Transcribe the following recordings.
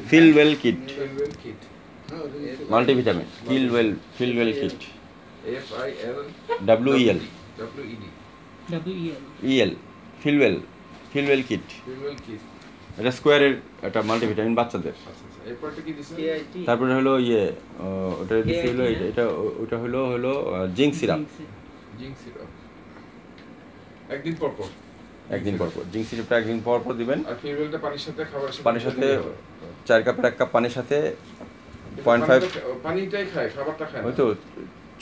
Fieldwell kit. Multivitamin. Fieldwell kit. WEL. EL. Fieldwell kit. এটা স্কোয়ারের একটা মাল্টিভিটামিন বাচ্চাদের। তারপরে হলো ওটা দিতে হলো এটা ওটা হলো জিঙ্ক সিরাপ। একদিন পর জিঙ্ক সিরাপটা একদিন পর দিবেন। আর ফিলওয়েলটা পানির সাথে 4 কাপের 1 কাপ পানির সাথে 0.5 পানিটাই খায়, খাবারটা খায় না। ওই তো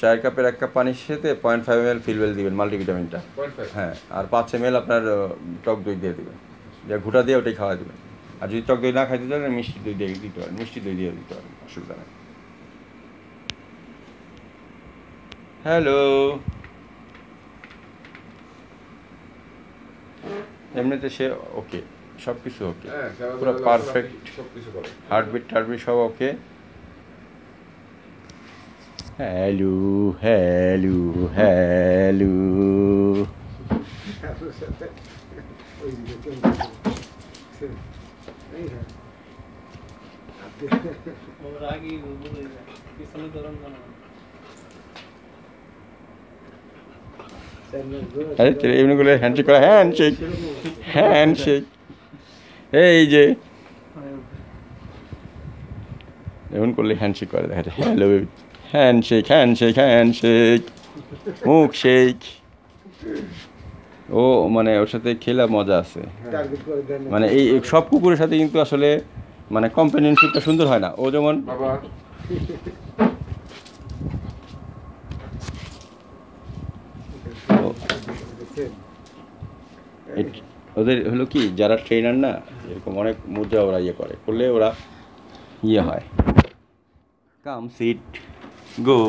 4 কাপের 1 কাপ পানির সাথে 0.5 ml ফিলওয়েল দিবেন মাল্টিভিটামিনটা। 0.5 হ্যাঁ, আর 5 ml আপনার টক দই দিয়ে দিবেন। যে ঘুটা দিয়ে ওটাই খাওয়া দিবেন। আর যদি টক দই না খাইতে চান মিষ্টি দই দিয়ে দিতে পারেন, মিষ্টি দই দিয়ে দিতে পারেন, অসুবিধা নেই। হ্যালো, এমনিতে সে ওকে, সব কিছু ওকে, পুরো পারফেক্ট, হার্টবিট সব ওকে। হ্যালো হ্যালো হ্যালো, এমনি করে হ্যান্ডশেক করা, হ্যান্ডশেক এই যে এমন করলে হ্যান্ডশেক করে দেখা যায়। হ্যালো, হ্যান্ডশেক মুখ শেক। ও মানে ওর সাথে খেলা মজা আছে, মানে এই সব কুকুরের সাথে কিন্তু আসলে মানে কম্পানিয়নশিপটা সুন্দর হয় না। ও যেমন ওদের হলো কি, যারা ট্রেনার না, এরকম অনেক মজা ওরা করলে ওরা হয়। কাম সিট গো।